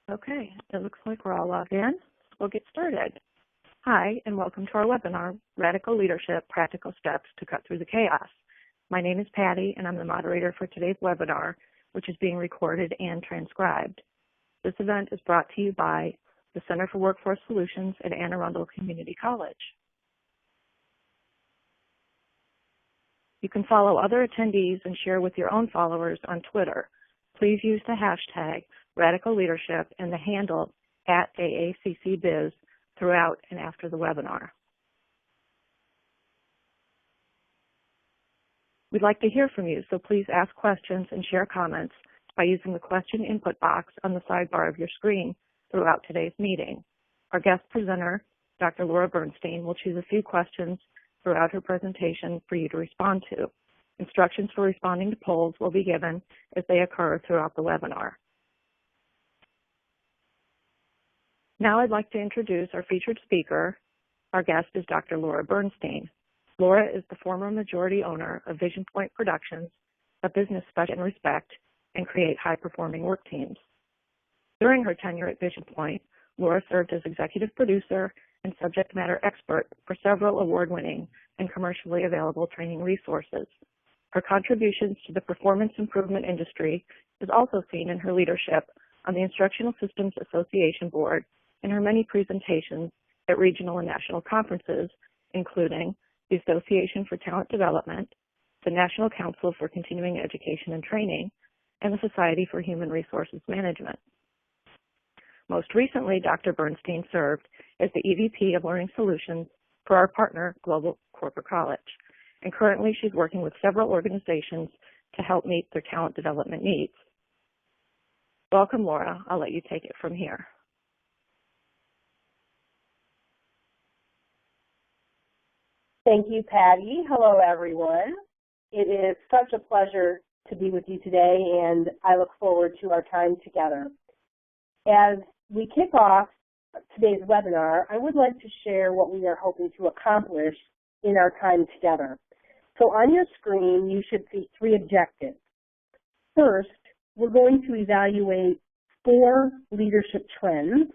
Okay, it looks like we're all logged in. We'll get started. Hi, and welcome to our webinar, Radical Leadership, Practical Steps to Cut Through the Chaos. My name is Patty, and I'm the moderator for today's webinar, which is being recorded and transcribed. This event is brought to you by the Center for Workforce Solutions at Anne Arundel Community College. You can follow other attendees and share with your own followers on Twitter. Please use the hashtag Radical Leadership and the handle @AACCBiz throughout and after the webinar. We'd like to hear from you, so please ask questions and share comments by using the question input box on the sidebar of your screen throughout today's meeting. Our guest presenter, Dr. Laura Bernstein, will choose a few questions throughout her presentation for you to respond to. Instructions for responding to polls will be given as they occur throughout the webinar. Now I'd like to introduce our featured speaker. Our guest is Dr. Laura Bernstein. Laura is the former majority owner of Vision Point Productions, a business special in respect and create high-performing work teams. During her tenure at Vision Point, Laura served as executive producer and subject matter expert for several award-winning and commercially available training resources. Her contributions to the performance improvement industry is also seen in her leadership on the Instructional Systems Association Board and her many presentations at regional and national conferences, including the Association for Talent Development, the National Council for Continuing Education and Training, and the Society for Human Resources Management. Most recently, Dr. Bernstein served as the EVP of Learning Solutions for our partner, Global Corporate College, and currently she's working with several organizations to help meet their talent development needs. Welcome, Laura. I'll let you take it from here. Thank you, Patty. Hello, everyone. It is such a pleasure to be with you today, and I look forward to our time together. As we kick off today's webinar, I would like to share what we are hoping to accomplish in our time together. So on your screen, you should see 3 objectives. First, we're going to evaluate 4 leadership trends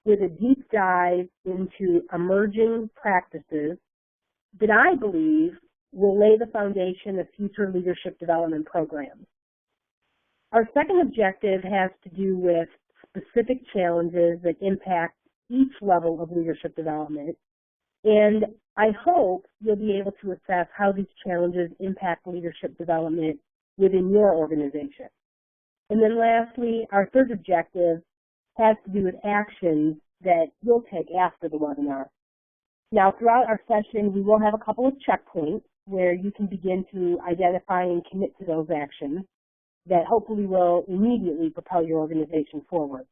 with a deep dive into emerging practices that I believe will lay the foundation of future leadership development programs. Our second objective has to do with specific challenges that impact each level of leadership development, and I hope you'll be able to assess how these challenges impact leadership development within your organization. And then lastly, our third objective has to do with actions that you'll take after the webinar. Now, throughout our session, we will have a couple of checkpoints where you can begin to identify and commit to those actions that hopefully will immediately propel your organization forward.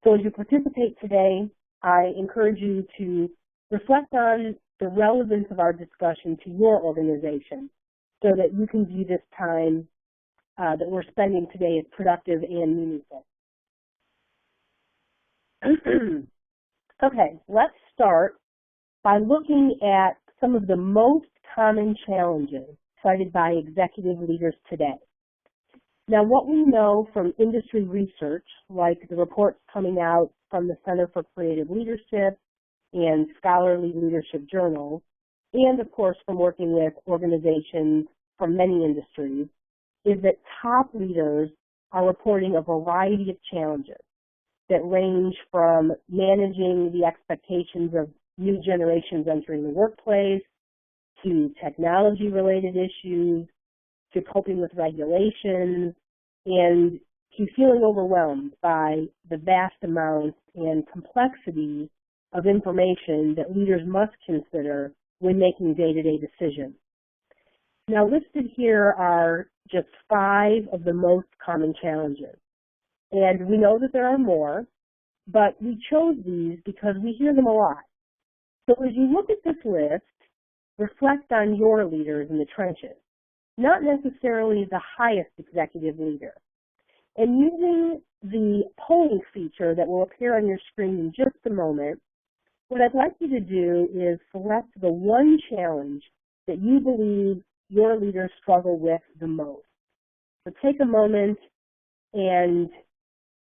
So as you participate today, I encourage you to reflect on the relevance of our discussion to your organization so that you can view this time that we're spending today as productive and meaningful. Okay, let's start by looking at some of the most common challenges cited by executive leaders today. Now, what we know from industry research, like the reports coming out from the Center for Creative Leadership and scholarly leadership journals, and of course from working with organizations from many industries, is that top leaders are reporting a variety of challenges that range from managing the expectations of new generations entering the workplace, to technology-related issues, to coping with regulations, and to feeling overwhelmed by the vast amount and complexity of information that leaders must consider when making day-to-day decisions. Now, listed here are just 5 of the most common challenges. And we know that there are more, but we chose these because we hear them a lot. So as you look at this list, reflect on your leaders in the trenches, not necessarily the highest executive leader. And using the polling feature that will appear on your screen in just a moment, what I'd like you to do is select the one challenge that you believe your leaders struggle with the most. So take a moment and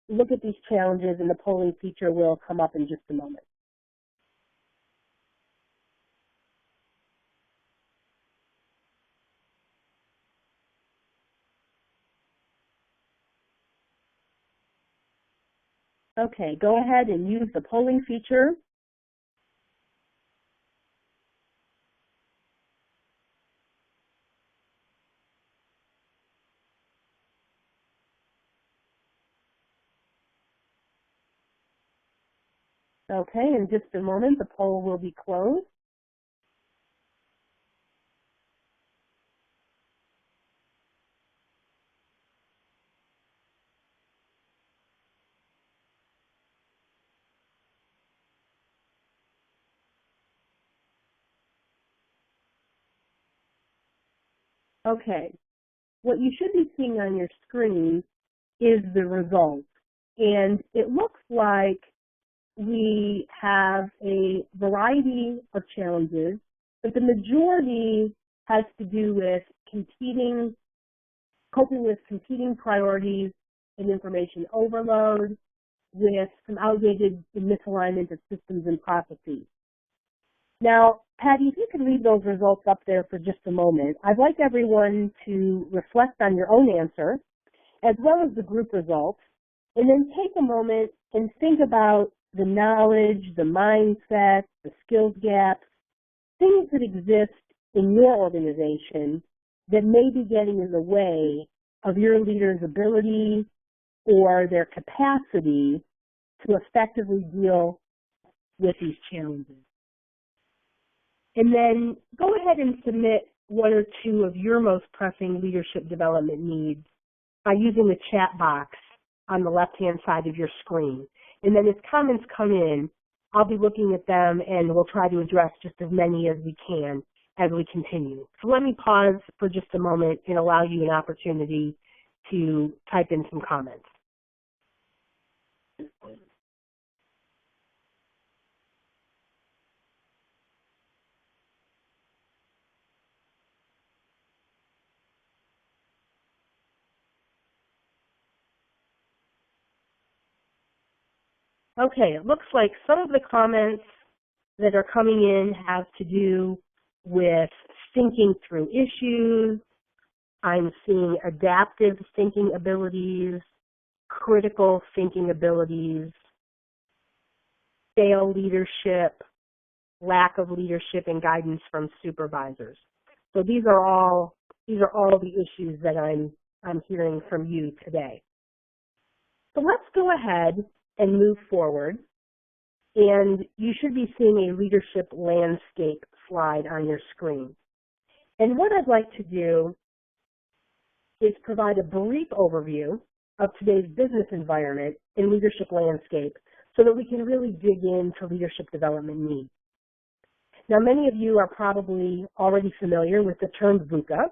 look at these challenges, and the polling feature will come up in just a moment. Okay, go ahead and use the polling feature. Okay, in just a moment, the poll will be closed. Okay, what you should be seeing on your screen is the results. And it looks like we have a variety of challenges, but the majority has to do with coping with competing priorities and information overload, with some outdated misalignment of systems and processes. Now, Patty, if you could leave those results up there for just a moment, I'd like everyone to reflect on your own answer, as well as the group results, and then take a moment and think about the knowledge, the mindset, the skills gaps, things that exist in your organization that may be getting in the way of your leaders' ability or their capacity to effectively deal with these challenges. And then go ahead and submit one or two of your most pressing leadership development needs by using the chat box on the left-hand side of your screen. And then as comments come in, I'll be looking at them and we'll try to address just as many as we can as we continue. So let me pause for just a moment and allow you an opportunity to type in some comments. Okay, it looks like some of the comments that are coming in have to do with thinking through issues. I'm seeing adaptive thinking abilities, critical thinking abilities, stale leadership, lack of leadership and guidance from supervisors. So these are all the issues that I'm hearing from you today. So let's go ahead and move forward. And you should be seeing a leadership landscape slide on your screen. And what I'd like to do is provide a brief overview of today's business environment and leadership landscape so that we can really dig into leadership development needs. Now, many of you are probably already familiar with the term VUCA,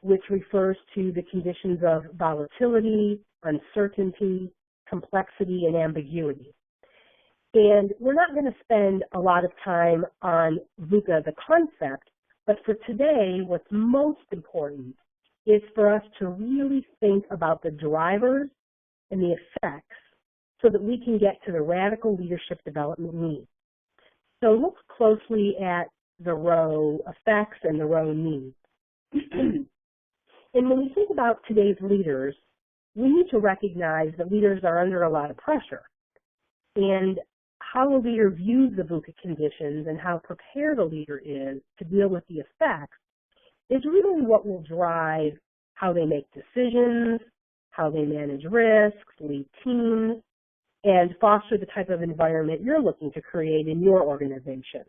which refers to the conditions of volatility, uncertainty, complexity, and ambiguity. And we're not going to spend a lot of time on VUCA, the concept, but for today, what's most important is for us to really think about the drivers and the effects so that we can get to the radical leadership development needs. So look closely at the row effects and the row needs. And when we think about today's leaders, we need to recognize that leaders are under a lot of pressure. And how a leader views the VUCA conditions and how prepared a leader is to deal with the effects is really what will drive how they make decisions, how they manage risks, lead teams, and foster the type of environment you're looking to create in your organization.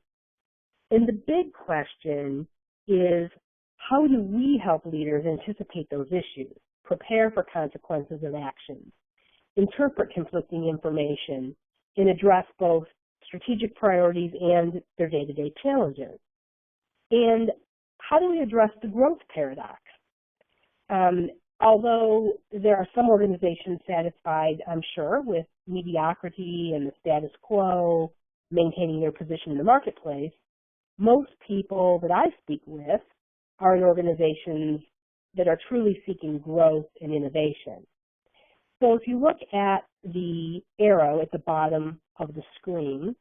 And the big question is, how do we help leaders anticipate those issues, prepare for consequences of actions, interpret conflicting information, and address both strategic priorities and their day-to-day challenges? And how do we address the growth paradox? Although there are some organizations satisfied, I'm sure, with mediocrity and the status quo, maintaining their position in the marketplace, most people that I speak with are in organizations that are truly seeking growth and innovation. So if you look at the arrow at the bottom of the screen,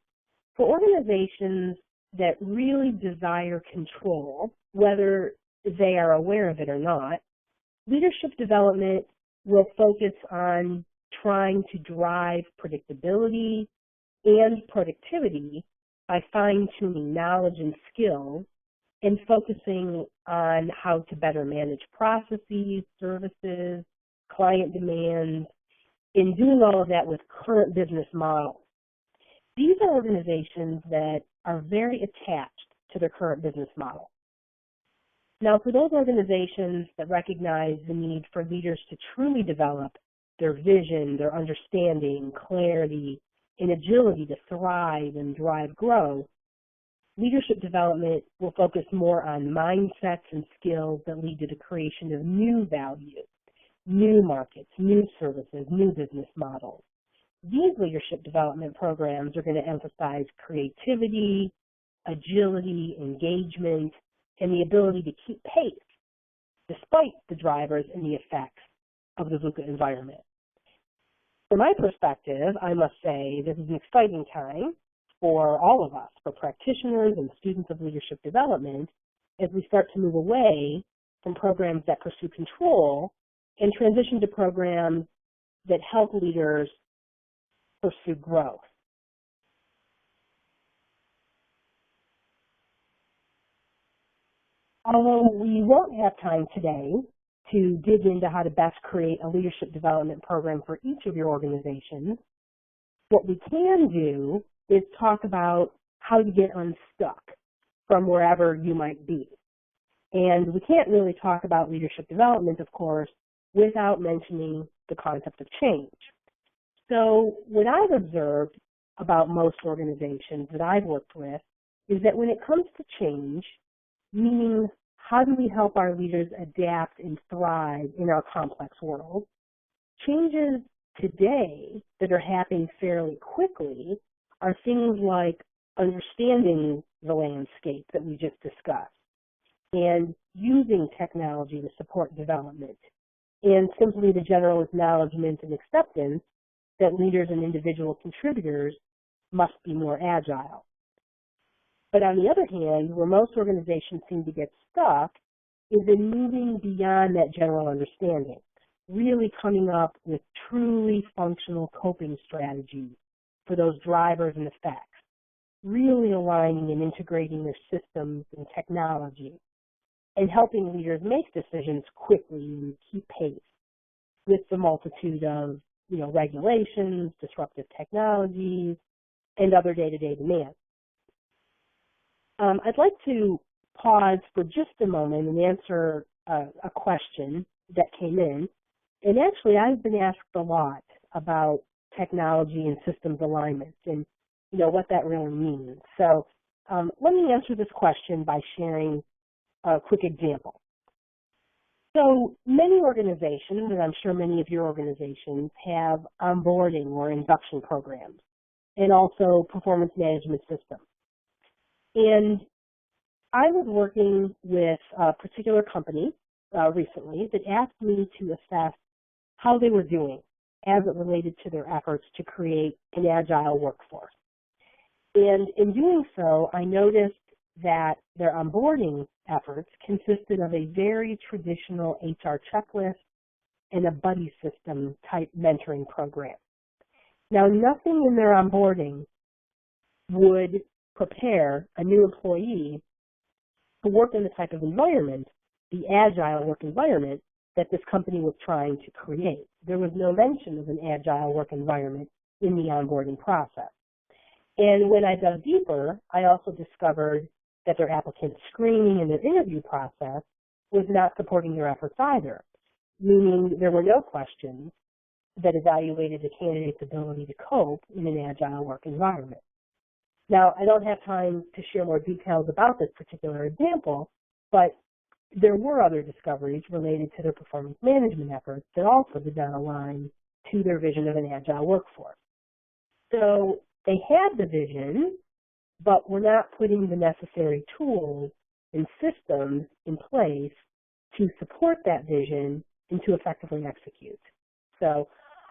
for organizations that really desire control, whether they are aware of it or not, leadership development will focus on trying to drive predictability and productivity by fine-tuning knowledge and skills and focusing on how to better manage processes, services, client demands, in doing all of that with current business models. These are organizations that are very attached to their current business model. Now, for those organizations that recognize the need for leaders to truly develop their vision, their understanding, clarity, and agility to thrive and drive growth, leadership development will focus more on mindsets and skills that lead to the creation of new values, new markets, new services, new business models. These leadership development programs are going to emphasize creativity, agility, engagement, and the ability to keep pace despite the drivers and the effects of the VUCA environment. From my perspective, I must say this is an exciting time for all of us, for practitioners and students of leadership development, as we start to move away from programs that pursue control and transition to programs that help leaders pursue growth. Although we won't have time today to dig into how to best create a leadership development program for each of your organizations, what we can do is talk about how to get unstuck from wherever you might be. And we can't really talk about leadership development, of course, without mentioning the concept of change. So what I've observed about most organizations that I've worked with is that when it comes to change, meaning how do we help our leaders adapt and thrive in our complex world, changes today that are happening fairly quickly are things like understanding the landscape that we just discussed and using technology to support development, and simply the general acknowledgement and acceptance that leaders and individual contributors must be more agile. But on the other hand, where most organizations seem to get stuck is in moving beyond that general understanding, really coming up with truly functional coping strategies for those drivers and effects, really aligning and integrating their systems and technology, and helping leaders make decisions quickly and keep pace with the multitude of regulations, disruptive technologies, and other day-to-day demands. I'd like to pause for just a moment and answer a question that came in. And actually, I've been asked a lot about technology and systems alignment and what that really means. So let me answer this question by sharing a quick example. So many organizations, and I'm sure many of your organizations, have onboarding or induction programs and also performance management systems. And I was working with a particular company recently that asked me to assess how they were doing as it related to their efforts to create an agile workforce. And in doing so, I noticed that their onboarding efforts consisted of a very traditional HR checklist and a buddy system type mentoring program. Now, nothing in their onboarding would prepare a new employee to work in the type of environment, the agile work environment, that this company was trying to create. There was no mention of an agile work environment in the onboarding process. And when I dug deeper, I also discovered that their applicant screening and their interview process was not supporting their efforts either, meaning there were no questions that evaluated the candidate's ability to cope in an agile work environment. Now, I don't have time to share more details about this particular example, but there were other discoveries related to their performance management efforts that also did not align to their vision of an agile workforce. So they had the vision, but were not putting the necessary tools and systems in place to support that vision and to effectively execute. So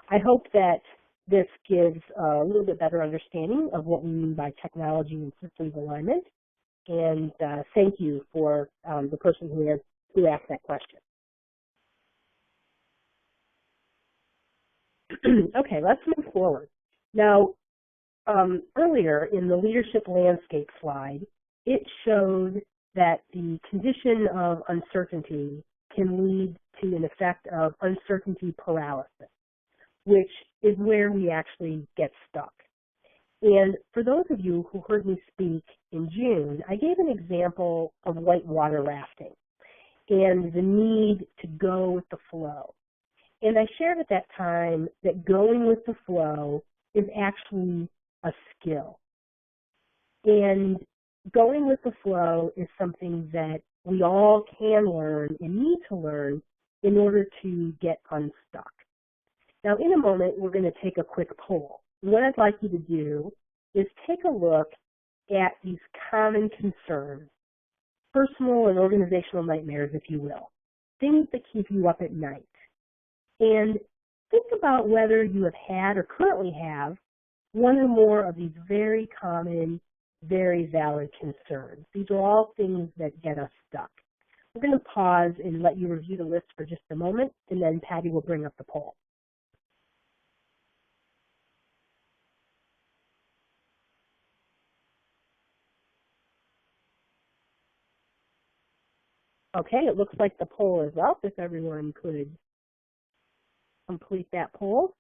I hope that this gives a little bit better understanding of what we mean by technology and systems alignment. And thank you for the person who asked that question. Okay, let's move forward. Now, earlier in the leadership landscape slide, it showed that the condition of uncertainty can lead to an effect of uncertainty paralysis, which is where we actually get stuck. And for those of you who heard me speak in June, I gave an example of whitewater rafting and the need to go with the flow. And I shared at that time that going with the flow is actually a skill. And going with the flow is something that we all can learn and need to learn in order to get unstuck. Now, in a moment, we're going to take a quick poll. What I'd like you to do is take a look at these common concerns, personal and organizational nightmares, if you will, things that keep you up at night. And think about whether you have had or currently have one or more of these very common, very valid concerns. These are all things that get us stuck. We're going to pause and let you review the list for just a moment, and then Patty will bring up the poll. Okay, it looks like the poll is up. If everyone could complete that poll.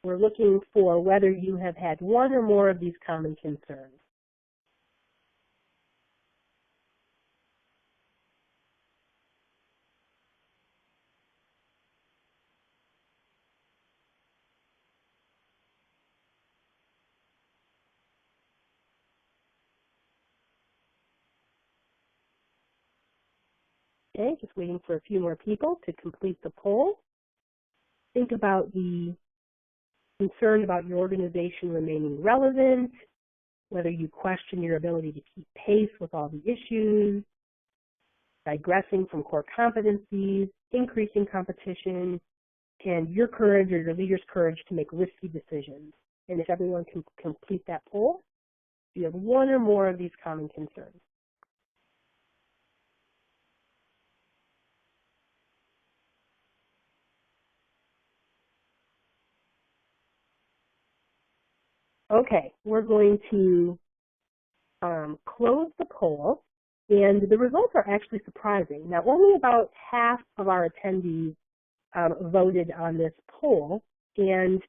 We're looking for whether you have had one or more of these common concerns. Okay, just waiting for a few more people to complete the poll. Think about the concern about your organization remaining relevant, whether you question your ability to keep pace with all the issues, digressing from core competencies, increasing competition, and your courage or your leader's courage to make risky decisions. And if everyone can complete that poll, you have one or more of these common concerns. Okay, we're going to close the poll, and the results are actually surprising. Now, only about half of our attendees voted on this poll, and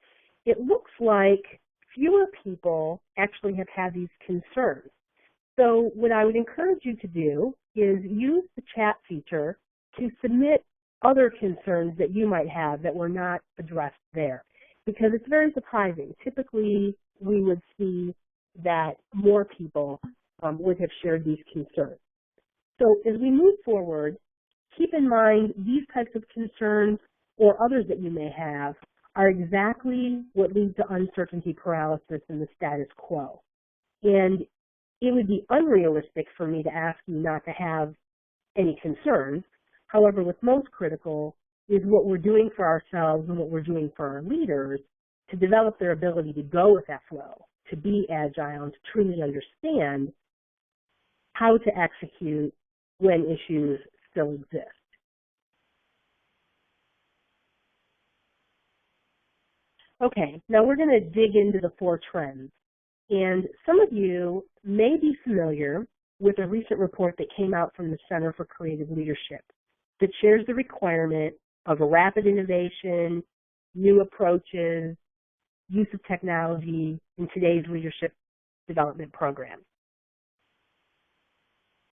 it looks like fewer people actually have had these concerns. So what I would encourage you to do is use the chat feature to submit other concerns that you might have that were not addressed there, because it's very surprising. Typically, we would see that more people would have shared these concerns. So as we move forward, keep in mind these types of concerns or others that you may have are exactly what leads to uncertainty paralysis in the status quo. And it would be unrealistic for me to ask you not to have any concerns. However, what's most critical is what we're doing for ourselves and what we're doing for our leaders to develop their ability to go with that flow, to be agile, and to truly understand how to execute when issues still exist. Okay, now we're going to dig into the 4 trends. And some of you may be familiar with a recent report that came out from the Center for Creative Leadership that shares the requirement of a rapid innovation, new approaches, use of technology in today's leadership development program.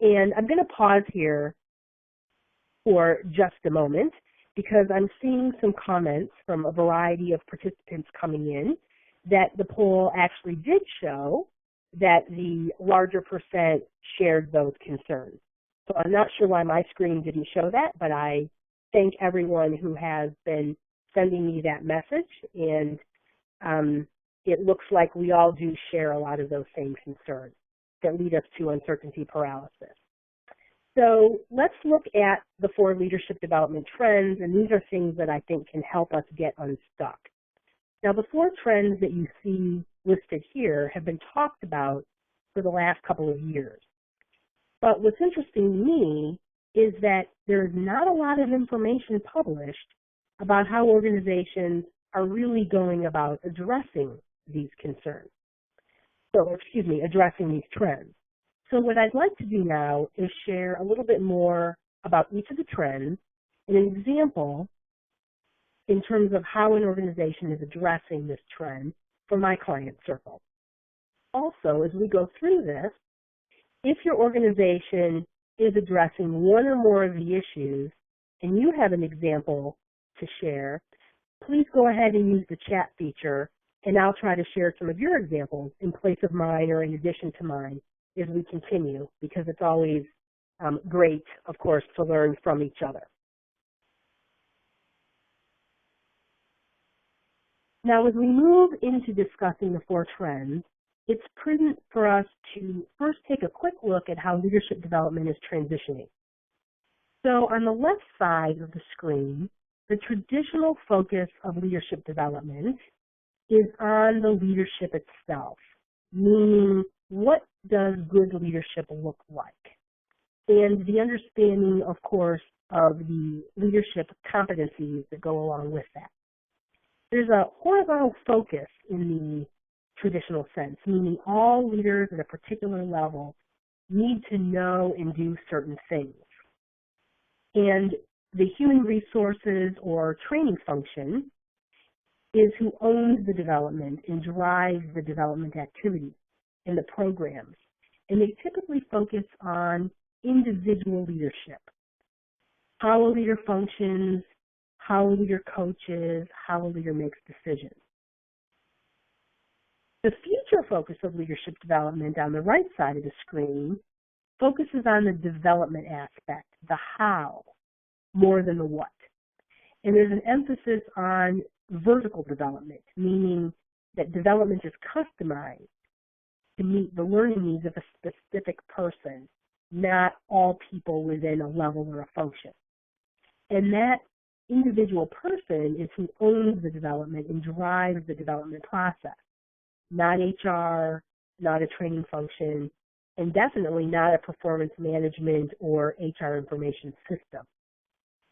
And I'm going to pause here for just a moment because I'm seeing some comments from a variety of participants coming in that the poll actually did show that the larger percent shared those concerns. So I'm not sure why my screen didn't show that, but I thank everyone who has been sending me that message, and it looks like we all do share a lot of those same concerns that lead us to uncertainty paralysis. So let's look at the 4 leadership development trends, and these are things that I think can help us get unstuck. Now, the 4 trends that you see listed here have been talked about for the last couple of years. But what's interesting to me is that there's not a lot of information published about how organizations are really going about addressing these concerns. So, addressing these trends. So what I'd like to do now is share a little bit more about each of the trends and an example in terms of how an organization is addressing this trend for my client circle. Also, as we go through this, if your organization is addressing one or more of the issues and you have an example to share, please go ahead and use the chat feature, and I'll try to share some of your examples in place of mine or in addition to mine as we continue, because it's always great, of course, to learn from each other. Now, as we move into discussing the 4 trends, it's prudent for us to first take a quick look at how leadership development is transitioning. So on the left side of the screen, the traditional focus of leadership development is on the leadership itself, meaning what does good leadership look like? And the understanding, of course, of the leadership competencies that go along with that. There's a horizontal focus in the traditional sense, meaning all leaders at a particular level need to know and do certain things. And the human resources or training function is who owns the development and drives the development activities and the programs. And they typically focus on individual leadership, how a leader functions, how a leader coaches, how a leader makes decisions. The future focus of leadership development on the right side of the screen focuses on the development aspect, the how, more than the what. And there's an emphasis on vertical development, meaning that development is customized to meet the learning needs of a specific person, not all people within a level or a function. And that individual person is who owns the development and drives the development process, not HR, not a training function, and definitely not a performance management or HR information system.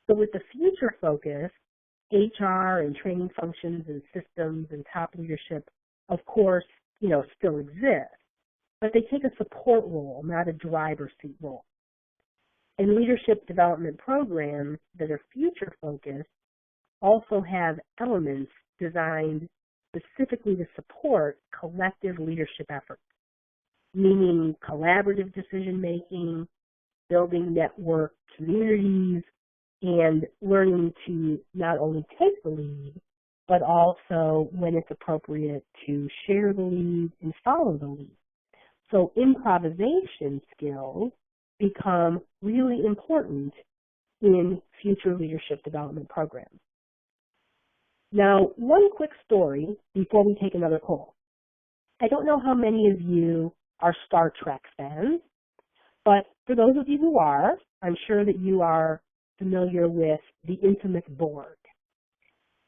So with the future focus, HR and training functions and systems and top leadership, of course, still exist, but they take a support role, not a driver's seat role. And leadership development programs that are future focused also have elements designed specifically to support collective leadership efforts, meaning collaborative decision making, building network communities, and learning to not only take the lead, but also, when it's appropriate, to share the lead and follow the lead. So improvisation skills become really important in future leadership development programs. Now, one quick story before we take another poll. I don't know how many of you are Star Trek fans, but for those of you who are, I'm sure that you are familiar with the infamous Borg.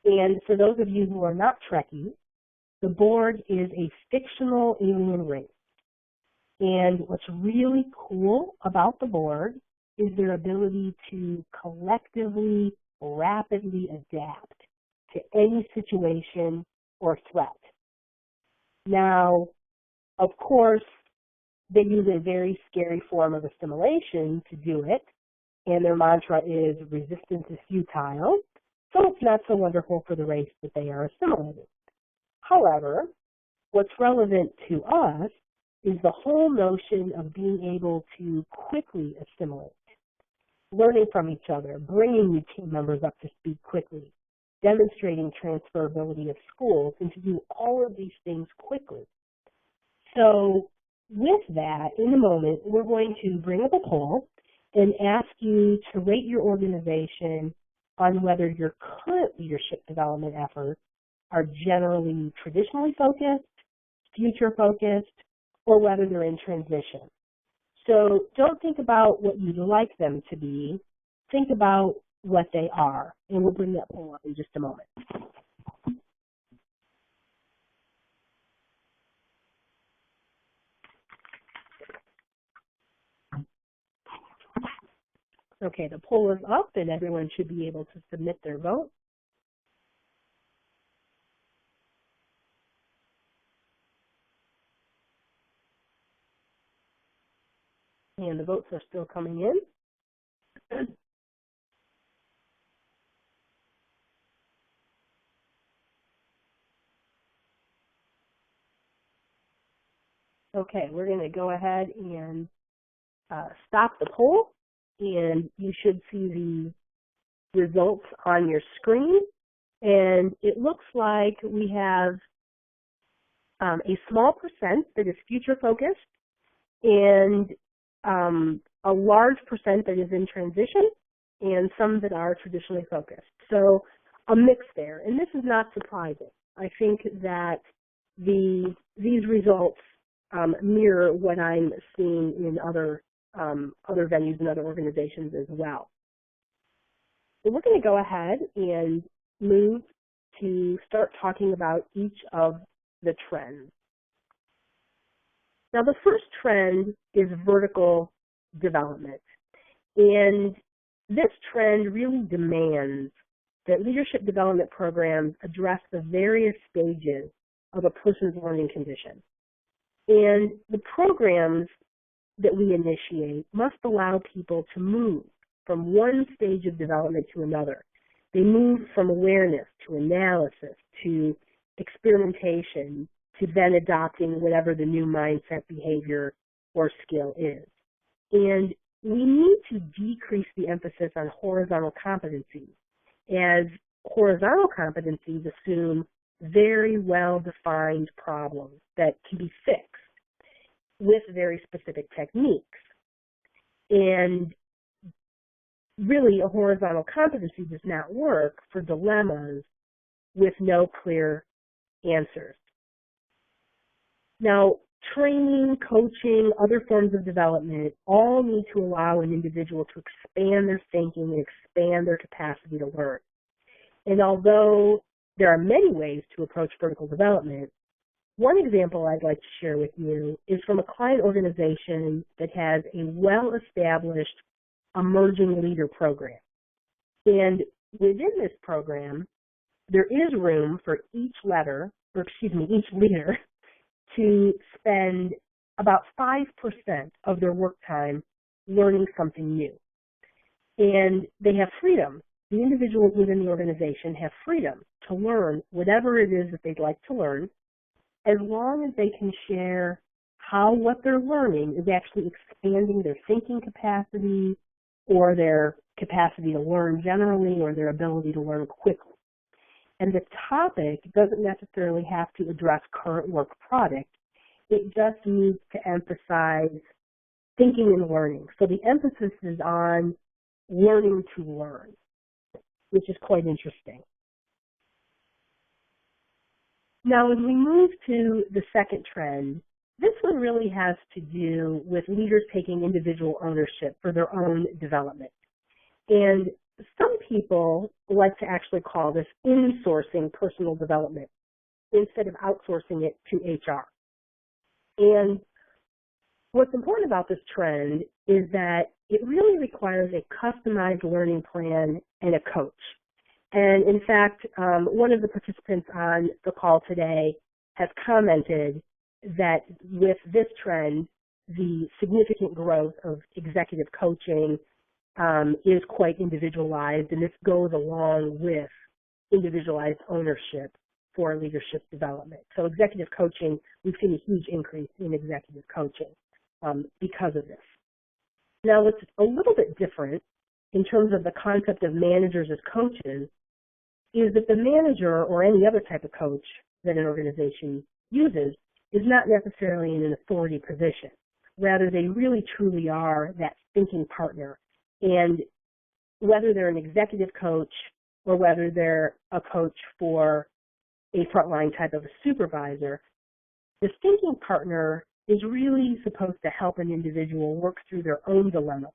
And for those of you who are not Trekkies, the Borg is a fictional alien race. And what's really cool about the Borg is their ability to collectively, rapidly adapt to any situation or threat. Now, of course, they use a very scary form of assimilation to do it, and their mantra is resistance is futile, so it's not so wonderful for the race that they are assimilating. However, what's relevant to us is the whole notion of being able to quickly assimilate, learning from each other, bringing new team members up to speed quickly, demonstrating transferability of schools, and to do all of these things quickly. So with that, in a moment, we're going to bring up a poll and ask you to rate your organization on whether your current leadership development efforts are generally traditionally focused, future focused, or whether they're in transition. So don't think about what you'd like them to be. Think about what they are. And we'll bring that poll up in just a moment. Okay, the poll is up and everyone should be able to submit their vote. And the votes are still coming in. Okay, we're going to go ahead and stop the poll, and you should see the results on your screen. And it looks like we have a small percent that is future focused and a large percent that is in transition and some that are traditionally focused. So a mix there, and this is not surprising. I think that these results mirror what I'm seeing in other venues and other organizations as well. So we're going to go ahead and move to start talking about each of the trends. Now, the first trend is vertical development. And this trend really demands that leadership development programs address the various stages of a person's learning condition. And the programs that we initiate must allow people to move from one stage of development to another. They move from awareness to analysis to experimentation to then adopting whatever the new mindset, behavior, or skill is. And we need to decrease the emphasis on horizontal competencies, as horizontal competencies assume very well-defined problems that can be fixed with very specific techniques. And really, a horizontal competency does not work for dilemmas with no clear answers. Now, training, coaching, other forms of development all need to allow an individual to expand their thinking and expand their capacity to learn. And although there are many ways to approach vertical development, one example I'd like to share with you is from a client organization that has a well-established emerging leader program. And within this program, there is room for each leader to spend about 5% of their work time learning something new. And they have freedom. The individuals within the organization have freedom to learn whatever it is that they'd like to learn, as long as they can share how what they're learning is actually expanding their thinking capacity or their capacity to learn generally or their ability to learn quickly. And the topic doesn't necessarily have to address current work product. It just needs to emphasize thinking and learning. So the emphasis is on learning to learn, which is quite interesting. Now, as we move to the second trend, this one really has to do with leaders taking individual ownership for their own development. And some people like to actually call this insourcing personal development instead of outsourcing it to HR. And what's important about this trend is that it really requires a customized learning plan and a coach. And in fact, one of the participants on the call today has commented that with this trend, the significant growth of executive coaching is quite individualized, and this goes along with individualized ownership for leadership development. So executive coaching, we've seen a huge increase in executive coaching because of this. Now, what's a little bit different in terms of the concept of managers as coaches is that the manager or any other type of coach that an organization uses is not necessarily in an authority position. Rather, they really truly are that thinking partner. And whether they're an executive coach or whether they're a coach for a frontline type of a supervisor, the thinking partner is really supposed to help an individual work through their own dilemma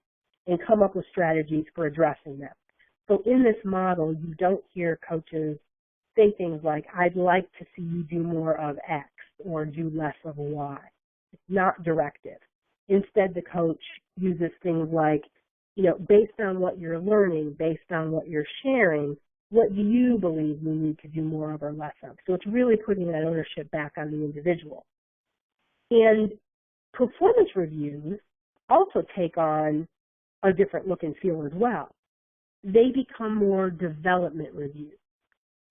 and come up with strategies for addressing them. So in this model, you don't hear coaches say things like, I'd like to see you do more of X or do less of Y. It's not directive. Instead, the coach uses things like, based on what you're learning, based on what you're sharing, what do you believe we need to do more of or less of? So it's really putting that ownership back on the individual. And performance reviews also take on a different look and feel as well. They become more development reviews,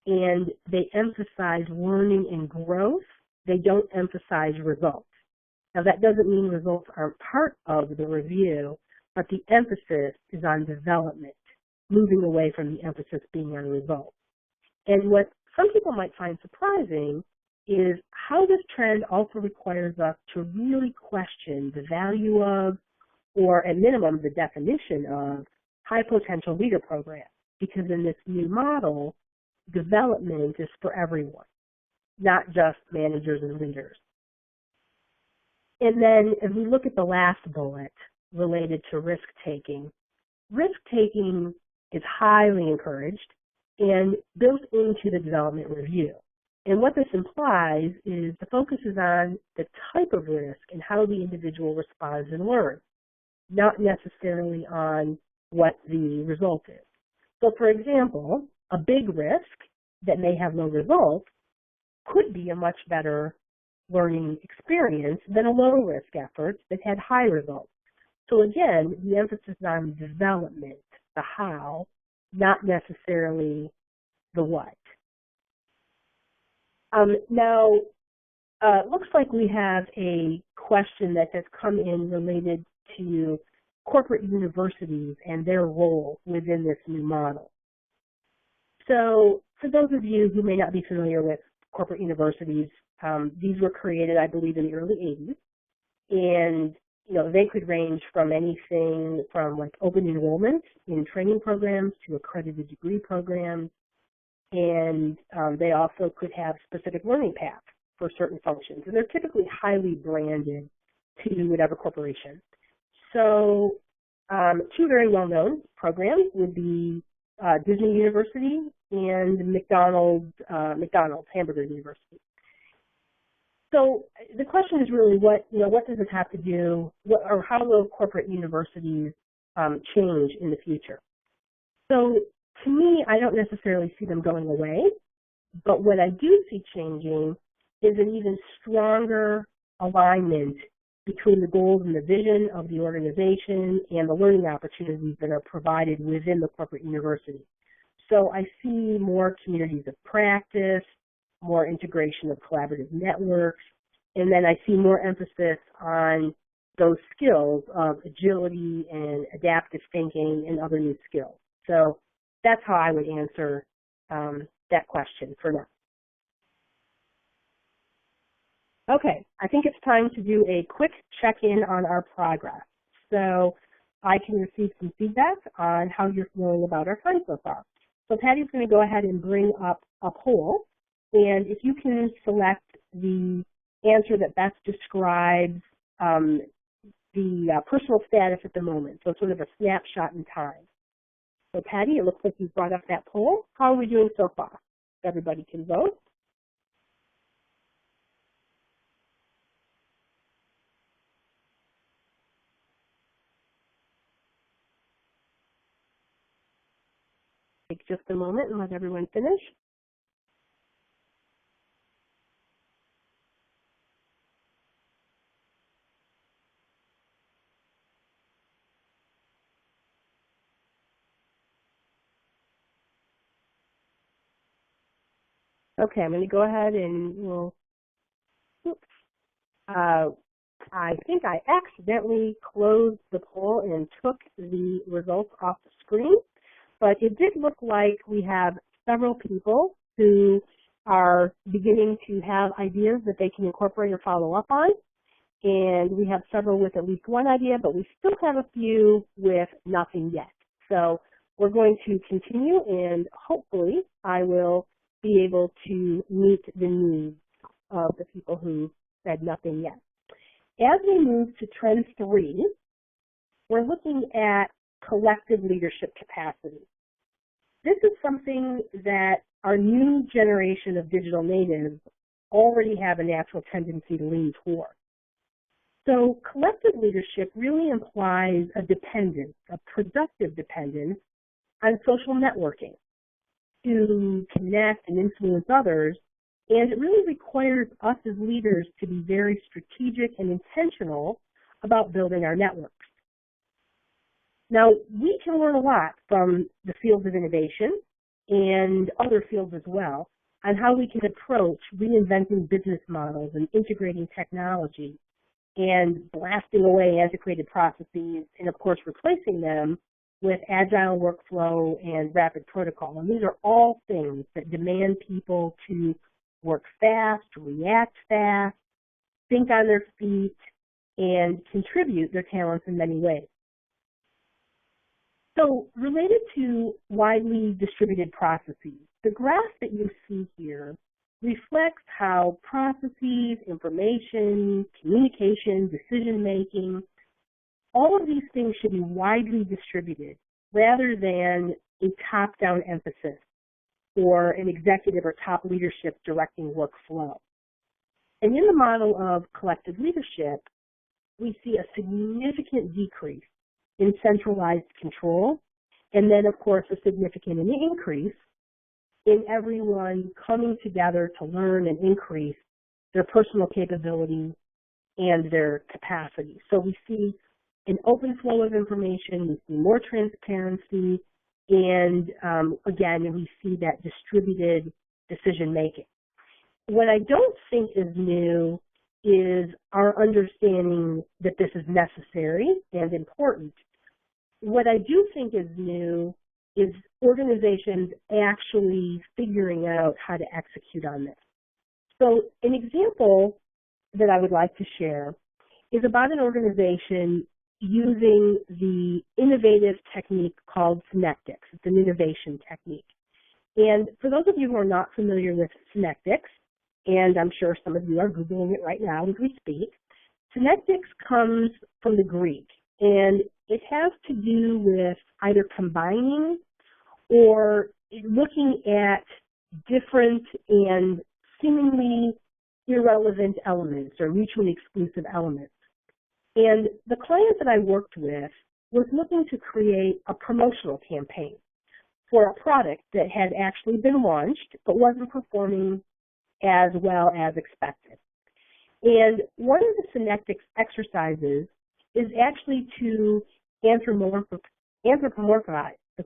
and they emphasize learning and growth. They don't emphasize results. Now, that doesn't mean results aren't part of the review, but the emphasis is on development, moving away from the emphasis being on results. And what some people might find surprising is how this trend also requires us to really question the value of, or at minimum, the definition of, high potential leader programs. Because in this new model, development is for everyone, not just managers and leaders. And then as we look at the last bullet related to risk-taking is highly encouraged and built into the development review. And what this implies is the focus is on the type of risk and how the individual responds and learns, not necessarily on what the result is. So for example, a big risk that may have no result could be a much better learning experience than a low-risk effort that had high results. So again, the emphasis is on development, the how, not necessarily the what. Now, it looks like we have a question that has come in related to corporate universities and their role within this new model. So for those of you who may not be familiar with corporate universities, these were created, I believe, in the early 80s. And, they could range from anything from like open enrollment in training programs to accredited degree programs. And they also could have specific learning paths for certain functions. And they're typically highly branded to whatever corporation. So two very well-known programs would be Disney University and McDonald's Hamburger University. So the question is really what does this have to do, or how will corporate universities change in the future? So to me, I don't necessarily see them going away, but what I do see changing is an even stronger alignment between the goals and the vision of the organization and the learning opportunities that are provided within the corporate university. So I see more communities of practice, more integration of collaborative networks, and then I see more emphasis on those skills of agility and adaptive thinking and other new skills. So that's how I would answer that question for now. Okay, I think it's time to do a quick check-in on our progress. So I can receive some feedback on how you're feeling about our time so far. So Patty's going to go ahead and bring up a poll. And if you can select the answer that best describes the personal status at the moment, so sort of a snapshot in time. So Patty, it looks like you've brought up that poll. How are we doing so far? Everybody can vote. Take just a moment and let everyone finish. Okay, I'm going to go ahead and we'll, I think I accidentally closed the poll and took the results off the screen, but it did look like we have several people who are beginning to have ideas that they can incorporate or follow up on, and we have several with at least one idea, but we still have a few with nothing yet. So we're going to continue, and hopefully I will be able to meet the needs of the people who said nothing yet. As we move to trend 3, we're looking at collective leadership capacity. This is something that our new generation of digital natives already have a natural tendency to lean toward. So collective leadership really implies a dependence, a productive dependence on social networking to connect and influence others, and it really requires us as leaders to be very strategic and intentional about building our networks. Now, we can learn a lot from the fields of innovation and other fields as well on how we can approach reinventing business models and integrating technology and blasting away antiquated processes and, of course, replacing them with agile workflow and rapid protocol. And these are all things that demand people to work fast, react fast, think on their feet, and contribute their talents in many ways. So related to widely distributed processes, the graph that you see here reflects how processes, information, communication, decision-making, all of these things should be widely distributed rather than a top-down emphasis or an executive or top leadership directing workflow. And in the model of collective leadership, we see a significant decrease in centralized control, and then, of course, a significant increase in everyone coming together to learn and increase their personal capability and their capacity. So we see an open flow of information, we see more transparency, and again, we see that distributed decision making. What I don't think is new is our understanding that this is necessary and important. What I do think is new is organizations actually figuring out how to execute on this. So an example that I would like to share is about an organization using the innovative technique called synectics. It's an innovation technique. And for those of you who are not familiar with synectics, and I'm sure some of you are Googling it right now as we speak, synectics comes from the Greek, and it has to do with either combining or looking at different and seemingly irrelevant elements or mutually exclusive elements. And the client that I worked with was looking to create a promotional campaign for a product that had actually been launched but wasn't performing as well as expected. And one of the synectics exercises is actually to anthropomorphize,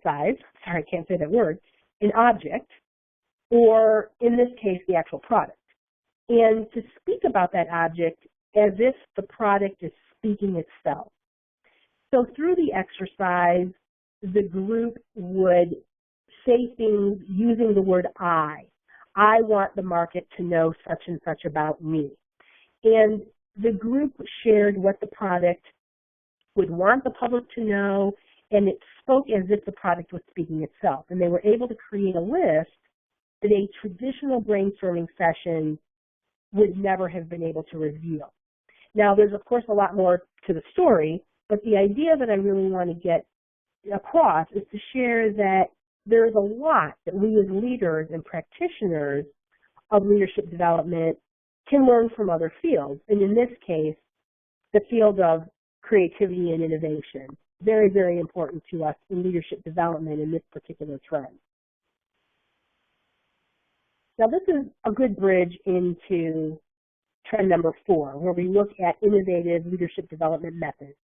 sorry, I can't say that word, an object, or in this case, the actual product. And to speak about that object as if the product is speaking itself. So through the exercise, the group would say things using the word I. I want the market to know such and such about me. And the group shared what the product would want the public to know, and it spoke as if the product was speaking itself. And they were able to create a list that a traditional brainstorming session would never have been able to reveal. Now, there's, of course, a lot more to the story, but the idea that I really want to get across is to share that there's a lot that we as leaders and practitioners of leadership development can learn from other fields. And in this case, the field of creativity and innovation. Very, very important to us in leadership development in this particular trend. Now, this is a good bridge into trend number 4, where we look at innovative leadership development methods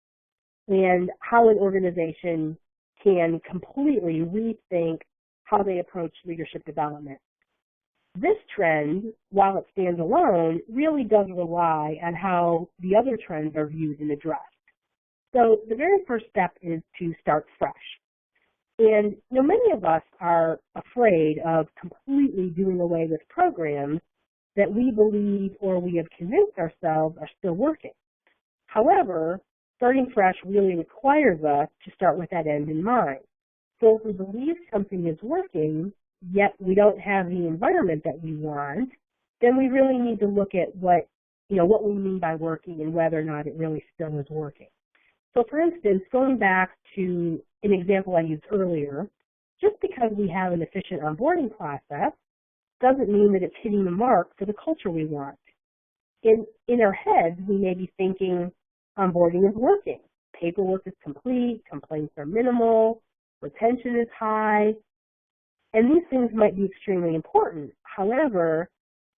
and how an organization can completely rethink how they approach leadership development. This trend, while it stands alone, really does rely on how the other trends are viewed and addressed. So the very first step is to start fresh. And many of us are afraid of completely doing away with programs that we believe or we have convinced ourselves are still working. However, starting fresh really requires us to start with that end in mind. So if we believe something is working, yet we don't have the environment that we want, then we really need to look at what what we mean by working and whether or not it really still is working. So for instance, going back to an example I used earlier, just because we have an efficient onboarding process doesn't mean that it's hitting the mark for the culture we want. In our heads, we may be thinking onboarding is working. Paperwork is complete, complaints are minimal, retention is high, and these things might be extremely important. However,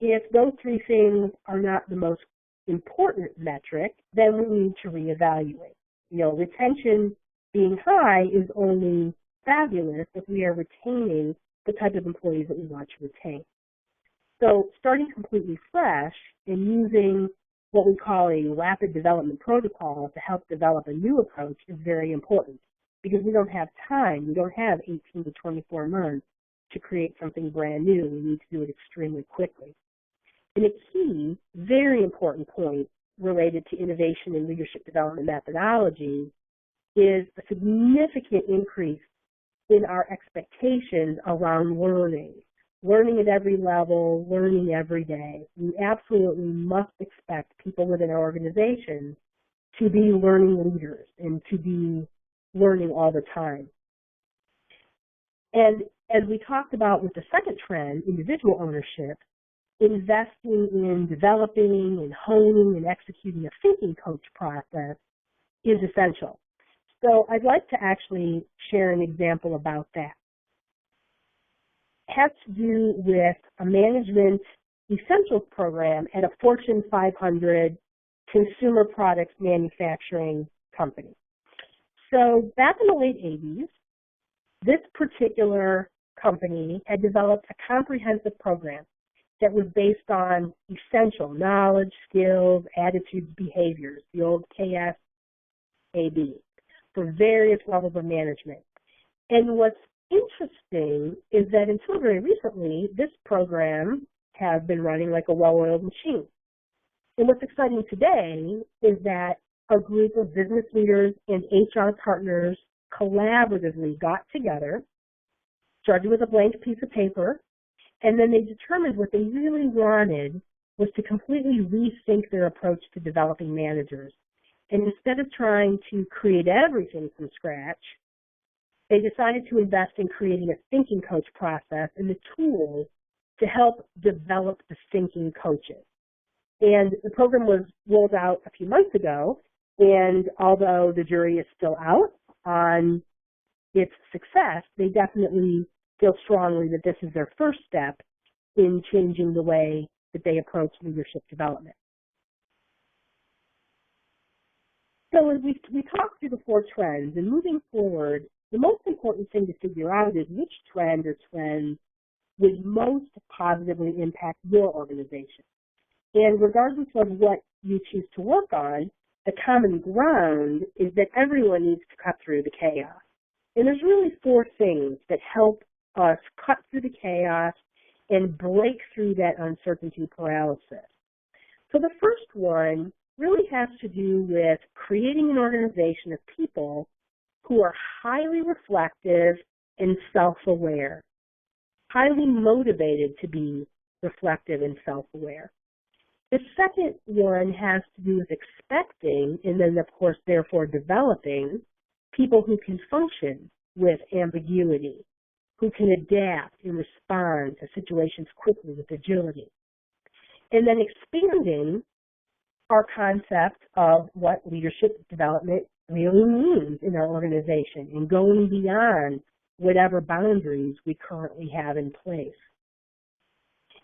if those three things are not the most important metric, then we need to reevaluate. Retention being high is only fabulous if we are retaining the type of employees that we want to retain. So starting completely fresh and using what we call a rapid development protocol to help develop a new approach is very important because we don't have time. We don't have 18 to 24 months to create something brand new. We need to do it extremely quickly. And a key, very important point related to innovation and leadership development methodology is a significant increase in our expectations around learning. Learning at every level, learning every day. We absolutely must expect people within our organization to be learning leaders and to be learning all the time. And as we talked about with the second trend, individual ownership, investing in developing and honing and executing a thinking coach process is essential. So I'd like to actually share an example about that. It has to do with a management essentials program at a Fortune 500 consumer products manufacturing company. So back in the late 80s, this particular company had developed a comprehensive program that was based on essential knowledge, skills, attitudes, behaviors, the old KSAB, for various levels of management. And what's interesting is that until very recently, this program has been running like a well-oiled machine. And what's exciting today is that a group of business leaders and HR partners collaboratively got together, started with a blank piece of paper, and then they determined what they really wanted was to completely rethink their approach to developing managers. And instead of trying to create everything from scratch, they decided to invest in creating a thinking coach process and the tools to help develop the thinking coaches. And the program was rolled out a few months ago, and although the jury is still out on its success, they definitely feel strongly that this is their first step in changing the way that they approach leadership development. So as we talk through the four trends, and moving forward, the most important thing to figure out is which trend or trends would most positively impact your organization. And regardless of what you choose to work on, the common ground is that everyone needs to cut through the chaos. And there's really four things that help us cut through the chaos and break through that uncertainty paralysis. So the first one really has to do with creating an organization of people who are highly reflective and self-aware, highly motivated to be reflective and self-aware. The second one has to do with expecting, and then of course therefore developing, people who can function with ambiguity, who can adapt and respond to situations quickly with agility. And then expanding our concept of what leadership development really means in our organization and going beyond whatever boundaries we currently have in place.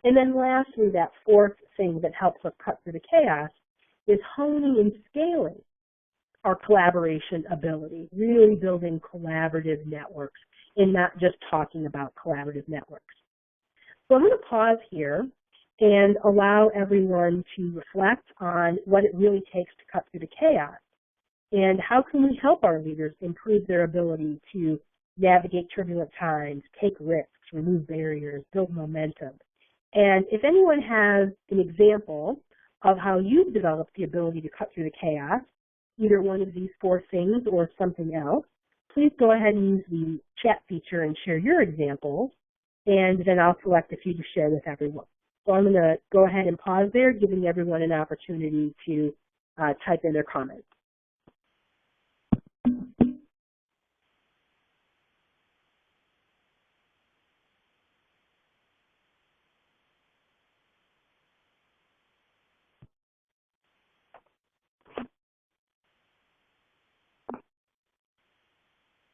And then lastly, that fourth thing that helps us cut through the chaos is honing and scaling our collaboration ability, really building collaborative networks and not just talking about collaborative networks. So I'm going to pause here and allow everyone to reflect on what it really takes to cut through the chaos and how can we help our leaders improve their ability to navigate turbulent times, take risks, remove barriers, build momentum. And if anyone has an example of how you've developed the ability to cut through the chaos, either one of these four things or something else, please go ahead and use the chat feature and share your examples, and then I'll select a few to share with everyone. So I'm going to go ahead and pause there, giving everyone an opportunity to type in their comments.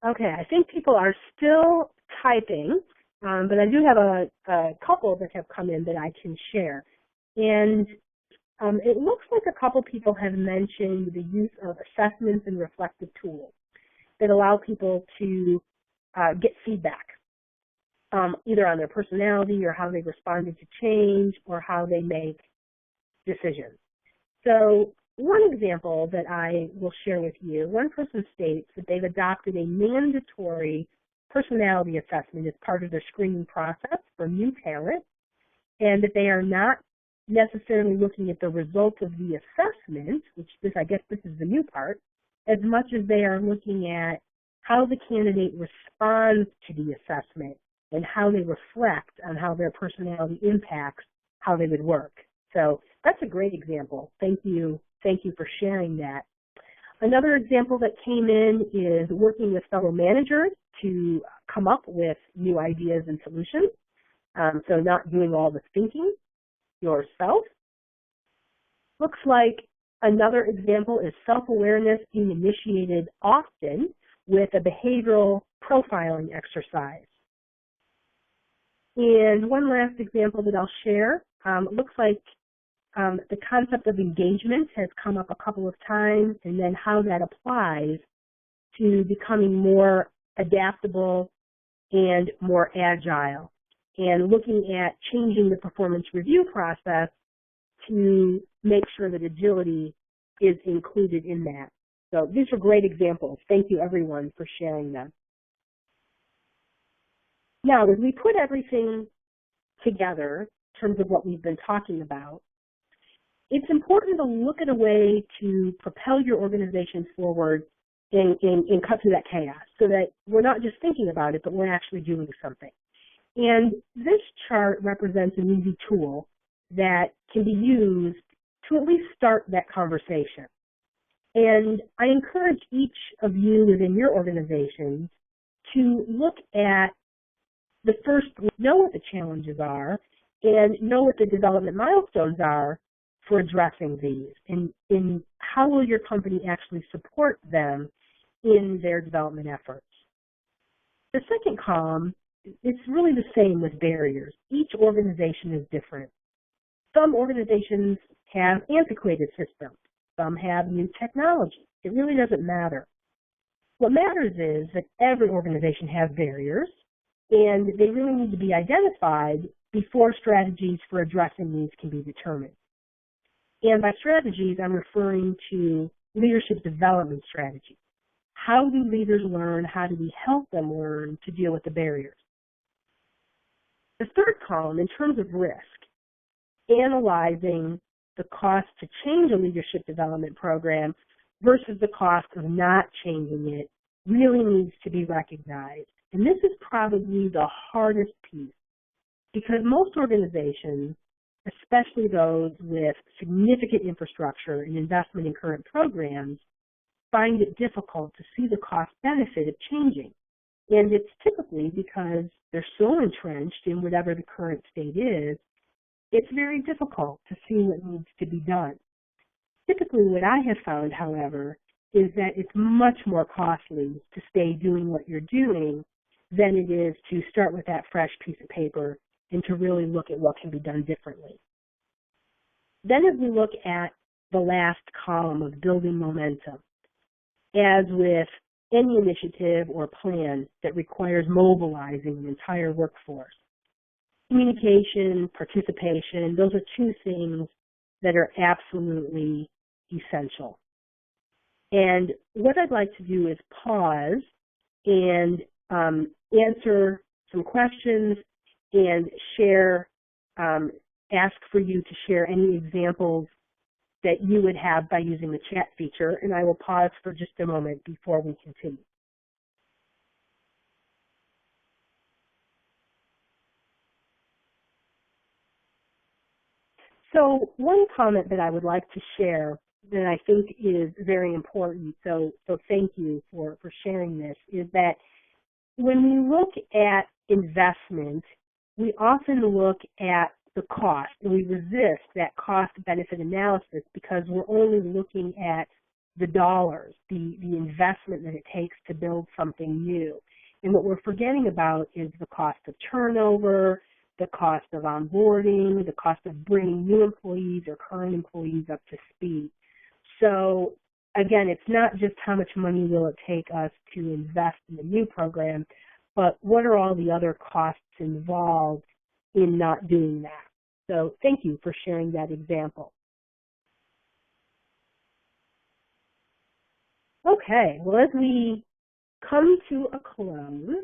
Okay, I think people are still typing, but I do have a couple that have come in that I can share. And it looks like a couple people have mentioned the use of assessments and reflective tools that allow people to get feedback, either on their personality or how they responded to change or how they make decisions. So one example that I will share with you, one person states that they've adopted a mandatory personality assessment as part of their screening process for new talent, and that they are not necessarily looking at the results of the assessment, which I guess this is the new part, as much as they are looking at how the candidate responds to the assessment and how they reflect on how their personality impacts how they would work. So that's a great example. Thank you for sharing that. Another example that came in is working with fellow managers to come up with new ideas and solutions. So not doing all the thinking yourself. Looks like another example is self-awareness being initiated often with a behavioral profiling exercise. And one last example that I'll share, looks like the concept of engagement has come up a couple of times, and then how that applies to becoming more adaptable and more agile, and looking at changing the performance review process to make sure that agility is included in that. So these are great examples. Thank you, everyone, for sharing them. Now, as we put everything together in terms of what we've been talking about, it's important to look at a way to propel your organization forward and cut through that chaos, so that we're not just thinking about it, but we're actually doing something. And this chart represents an easy tool that can be used to at least start that conversation. And I encourage each of you within your organizations to look at the first, know what the challenges are, and know what the development milestones are for addressing these, and how will your company actually support them in their development efforts. The second column, it's really the same with barriers. Each organization is different. Some organizations have antiquated systems. Some have new technology. It really doesn't matter. What matters is that every organization has barriers, and they really need to be identified before strategies for addressing these can be determined. And by strategies, I'm referring to leadership development strategies. How do leaders learn? How do we help them learn to deal with the barriers? The third column, in terms of risk, analyzing the cost to change a leadership development program versus the cost of not changing it, really needs to be recognized. And this is probably the hardest piece, because most organizations, especially those with significant infrastructure and investment in current programs, find it difficult to see the cost benefit of changing. And it's typically because they're so entrenched in whatever the current state is, it's very difficult to see what needs to be done. Typically what I have found, however, is that it's much more costly to stay doing what you're doing than it is to start with that fresh piece of paper and to really look at what can be done differently. Then as we look at the last column of building momentum, as with any initiative or plan that requires mobilizing an entire workforce, communication, participation, those are two things that are absolutely essential. And what I'd like to do is pause and answer some questions and share, ask for you to share any examples that you would have by using the chat feature, and I will pause for just a moment before we continue. So one comment that I would like to share that I think is very important, so thank you for sharing this, is that when we look at investment, we often look at the cost, and we resist that cost-benefit analysis because we're only looking at the dollars, the investment that it takes to build something new. And what we're forgetting about is the cost of turnover, the cost of onboarding, the cost of bringing new employees or current employees up to speed. So again, it's not just how much money will it take us to invest in the new program, but what are all the other costs involved in not doing that? So thank you for sharing that example. Okay, well, as we come to a close,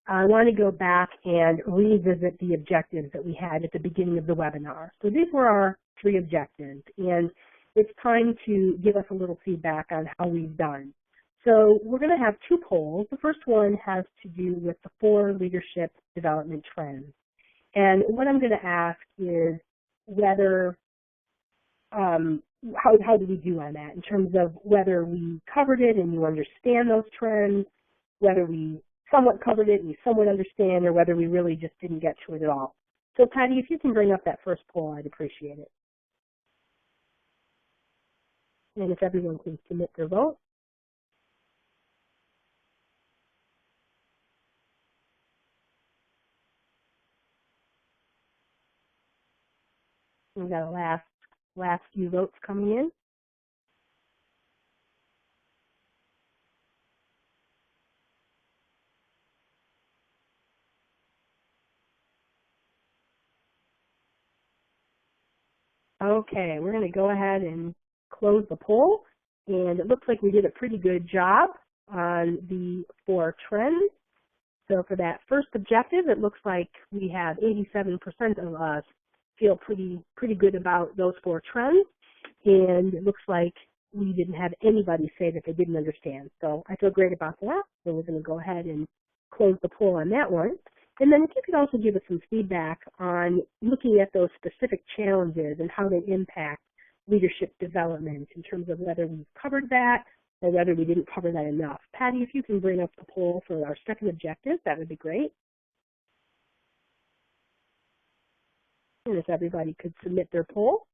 I want to go back and revisit the objectives that we had at the beginning of the webinar. So these were our 3 objectives, and it's time to give us a little feedback on how we've done. So we're going to have 2 polls. The first one has to do with the 4 leadership development trends. And what I'm going to ask is whether, how do we do on that in terms of whether we covered it and you understand those trends, whether we somewhat covered it and you somewhat understand, or whether we really just didn't get to it at all. So Patty, if you can bring up that first poll, I'd appreciate it. And if everyone can submit their vote. We've got a last few votes coming in. Okay, we're going to go ahead and close the poll, and it looks like we did a pretty good job on the 4 trends. So for that first objective, it looks like we have 87% of us feel pretty good about those 4 trends, and it looks like we didn't have anybody say that they didn't understand. So I feel great about that. So we're going to go ahead and close the poll on that one. And then if you could also give us some feedback on looking at those specific challenges and how they impact leadership development in terms of whether we've covered that or whether we didn't cover that enough. Patty, if you can bring up the poll for our second objective, that would be great. And if everybody could submit their poll.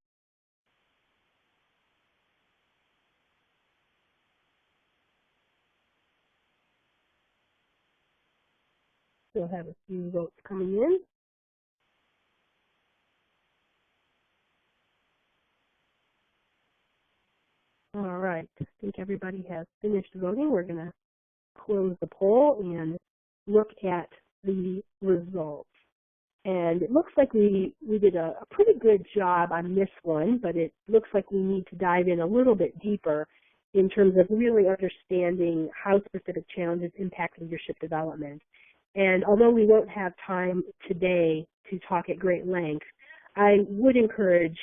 We'll have a few votes coming in. All right, I think everybody has finished voting. We're going to close the poll and look at the results. And it looks like we did a pretty good job on this one, but it looks like we need to dive in a little bit deeper in terms of really understanding how specific challenges impact leadership development. And although we won't have time today to talk at great length, I would encourage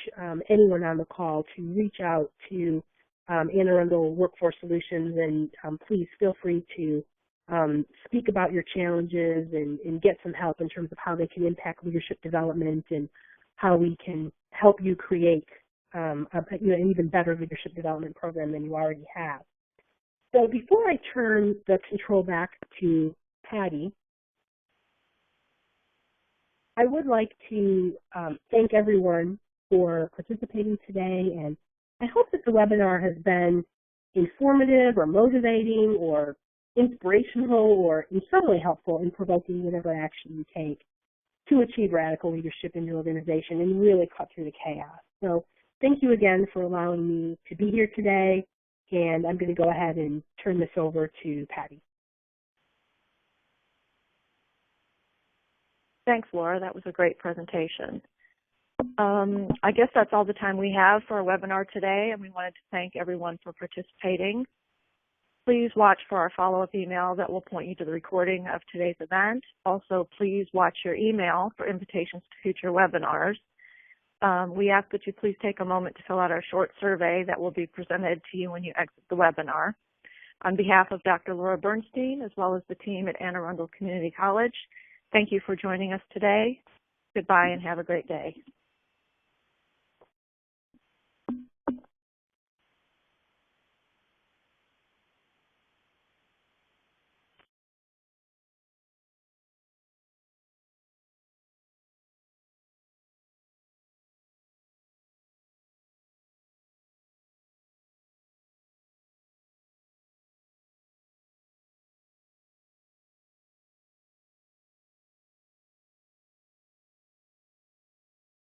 anyone on the call to reach out to Anne Arundel Workforce Solutions, and please feel free to speak about your challenges and get some help in terms of how they can impact leadership development and how we can help you create an even better leadership development program than you already have. So before I turn the control back to Patty, I would like to thank everyone for participating today, and I hope that the webinar has been informative or motivating or inspirational or in some way helpful in provoking whatever action you take to achieve radical leadership in your organization and really cut through the chaos. So thank you again for allowing me to be here today, and I'm going to go ahead and turn this over to Patty. Thanks, Laura. That was a great presentation. I guess that's all the time we have for our webinar today, and we wanted to thank everyone for participating. Please watch for our follow-up email that will point you to the recording of today's event. Also, please watch your email for invitations to future webinars. We ask that you please take a moment to fill out our short survey that will be presented to you when you exit the webinar. On behalf of Dr. Laura Bernstein, as well as the team at Anne Arundel Community College, thank you for joining us today. Goodbye and have a great day.